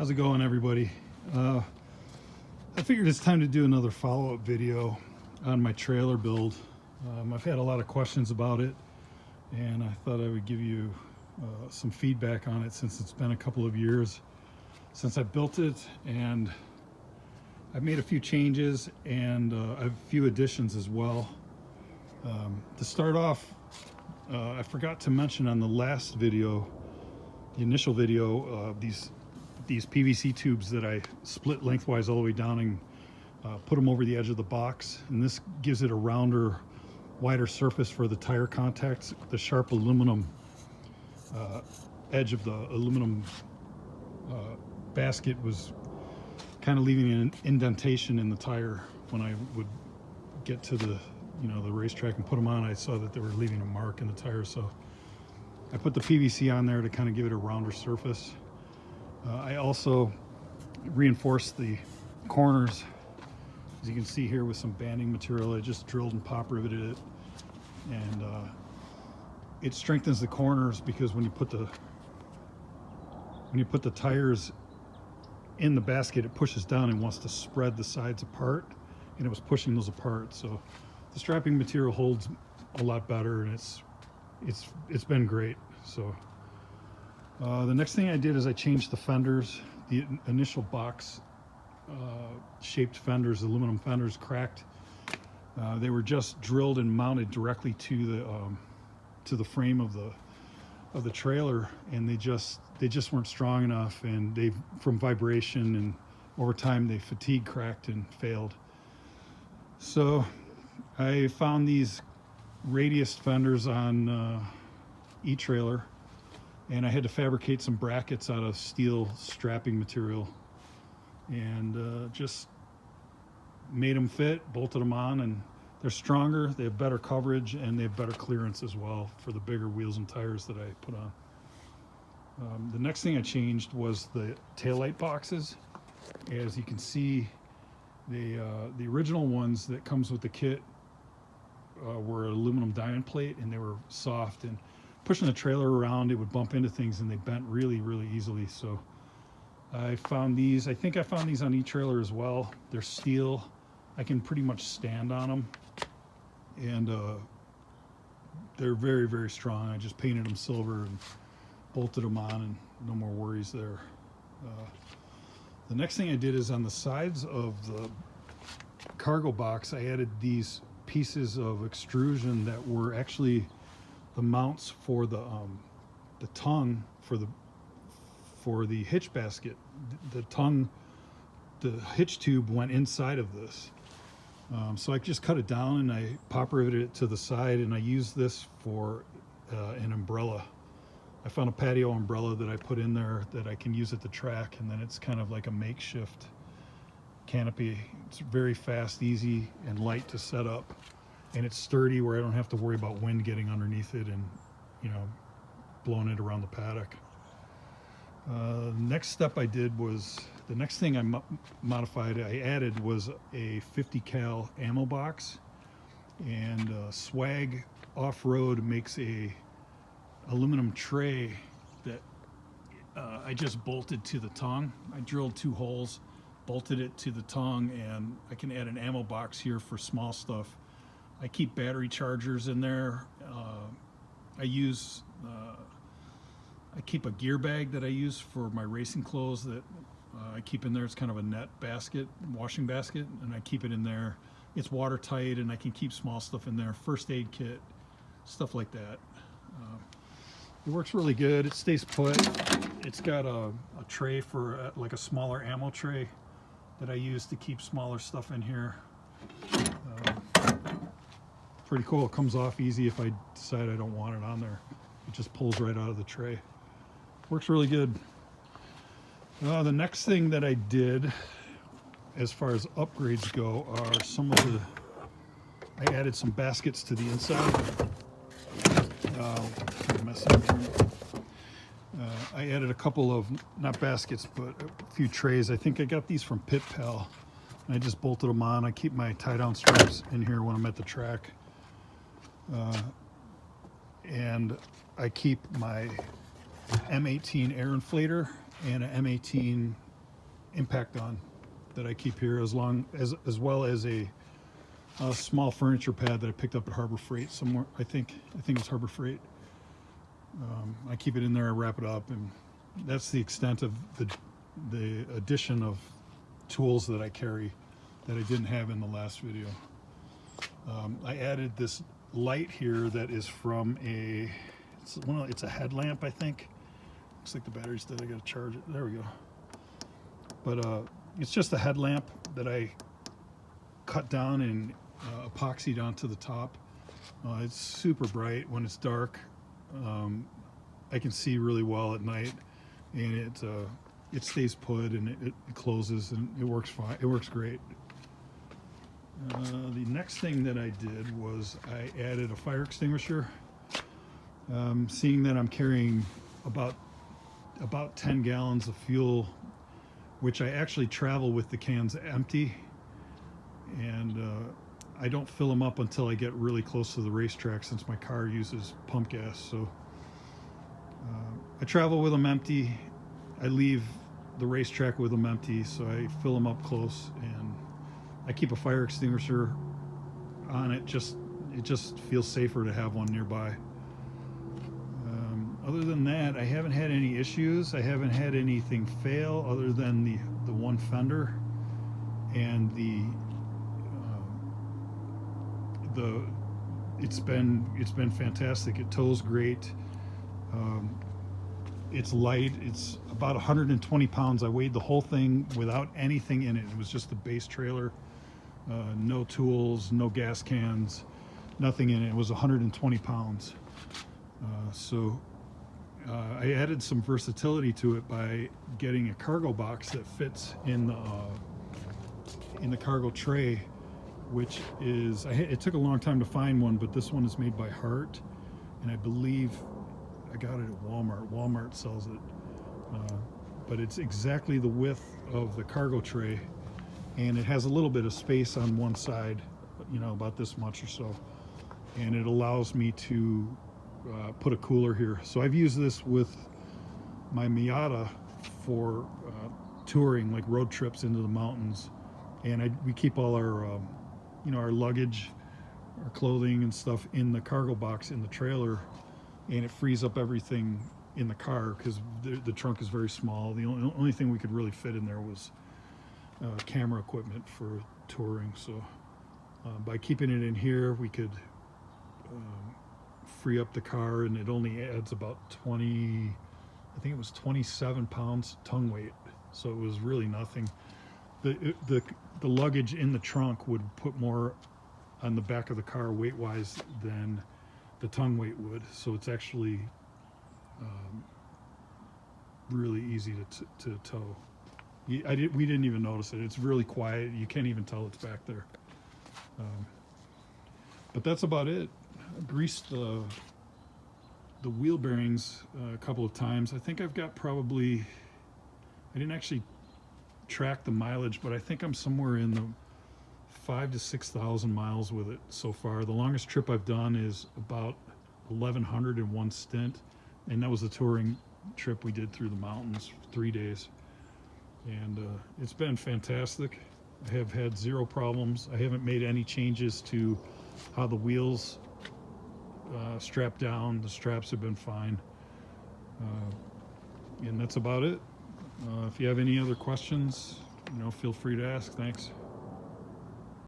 How's it going, everybody? I figured it's time to do another follow-up video on my trailer build. I've had a lot of questions about it, and I thought I would give you some feedback on it since it's been a couple of years since I built it, and I've made a few changes and a few additions as well. To start off, I forgot to mention on the last video, the initial video, these PVC tubes that I split lengthwise all the way down and put them over the edge of the box, and this gives it a rounder, wider surface for the tire contacts. The sharp aluminum edge of the aluminum basket was kind of leaving an indentation in the tire. When I would get to the the racetrack and put them on, I saw that they were leaving a mark in the tire, so I put the PVC on there to kind of give it a rounder surface. I also reinforced the corners, as you can see here, with some banding material. I just drilled and pop riveted it, and it strengthens the corners because when you put the tires in the basket, it pushes down and wants to spread the sides apart, and it was pushing those apart. So the strapping material holds a lot better, and it's been great. So the next thing I did is I changed the fenders. The initial box shaped fenders, aluminum fenders, cracked. They were just drilled and mounted directly to the frame of the trailer, and they just weren't strong enough, and they, from vibration and over time, they fatigue, cracked, and failed. So I found these radius fenders on e-trailer, and I had to fabricate some brackets out of steel strapping material, and just made them fit, bolted them on, and they're stronger, they have better coverage, and they have better clearance as well for the bigger wheels and tires that I put on. The next thing I changed was the taillight boxes. As you can see, the original ones that comes with the kit were aluminum diamond plate, and they were soft, and pushing the trailer around, it would bump into things, and they bent really easily. So I found these. I think I found these on e-trailer as well. They're steel. I can pretty much stand on them, and they're very strong. I just painted them silver and bolted them on, and no more worries there. The next thing I did is on the sides of the cargo box, I added these pieces of extrusion that were actually the mounts for the tongue for the hitch basket. The hitch tube went inside of this, so I just cut it down and I pop riveted it to the side, and I used this for an umbrella. I found a patio umbrella that I put in there that I can use at the track, and then it's kind of like a makeshift canopy. It's very fast, easy, and light to set up, and it's sturdy where I don't have to worry about wind getting underneath it and blowing it around the paddock. Next step I did was, the next thing I modified, I added was a 50 cal ammo box, and Swag Off-Road makes a aluminum tray that I just bolted to the tongue. I drilled 2 holes, bolted it to the tongue, and I can add an ammo box here for small stuff. I keep battery chargers in there. I keep a gear bag that I use for my racing clothes that I keep in there. It's kind of a net basket, washing basket, and I keep it in there. It's watertight, and I can keep small stuff in there, first aid kit, stuff like that. It works really good. It stays put. It's got a tray for like a smaller ammo tray that I use to keep smaller stuff in here. Pretty cool. It comes off easy if I decide I don't want it on there. It just pulls right out of the tray. Works really good. The next thing that I did as far as upgrades go are I added some baskets to the inside. I added a couple of, not baskets, but a few trays. I think I got these from Pit Pal, and I just bolted them on. I keep my tie-down straps in here when I'm at the track. And I keep my M18 air inflator and an M18 impact gun that I keep here, as well as a small furniture pad that I picked up at Harbor Freight somewhere. I think it's Harbor Freight. I keep it in there, I wrap it up, and that's the extent of the addition of tools that I carry that I didn't have in the last video. I added this light here that is from it's a headlamp, I think. Looks like the battery's dead. I gotta charge it. There we go. But it's just a headlamp that I cut down and epoxied onto the top. It's super bright when it's dark. I can see really well at night, and it stays put, and it closes, and it works fine. It works great. The next thing that I did was I added a fire extinguisher. Seeing that I'm carrying about 10 gallons of fuel, which I actually travel with the cans empty, and I don't fill them up until I get really close to the racetrack, since my car uses pump gas. So I travel with them empty. I leave the racetrack with them empty, so I fill them up close, and I keep a fire extinguisher on it. It just feels safer to have one nearby. Other than that, I haven't had any issues. I haven't had anything fail other than the one fender, and it's been fantastic. It tows great. It's light. It's about 120 pounds. I weighed the whole thing without anything in it. It was just the base trailer, no tools, no gas cans, nothing in it. It was 120 pounds. I added some versatility to it by getting a cargo box that fits in the cargo tray, which is, it took a long time to find one, but this one is made by Hart, and I believe I got it at Walmart. Walmart sells it, but it's exactly the width of the cargo tray, and it has a little bit of space on one side, about this much or so, and it allows me to put a cooler here. So I've used this with my Miata for touring, like road trips into the mountains, and we keep all our our luggage, our clothing and stuff in the cargo box in the trailer, and it frees up everything in the car because the trunk is very small. The only thing we could really fit in there was camera equipment for touring. So by keeping it in here, we could free up the car, and it only adds about 27 pounds tongue weight, so it was really nothing. The luggage in the trunk would put more on the back of the car weight wise than the tongue weight would, so it's actually really easy to tow. We didn't even notice it. It's really quiet. You can't even tell it's back there. But that's about it. I greased the wheel bearings a couple of times. I think I've got I didn't actually track the mileage, but I think I'm somewhere in the 5,000 to 6,000 miles with it so far. The longest trip I've done is about 1,100 in one stint, and that was the touring trip we did through the mountains, 3 days, and it's been fantastic. I have had zero problems. I haven't made any changes to how the wheels strap down. The straps have been fine, and that's about it. If you have any other questions, feel free to ask. Thanks.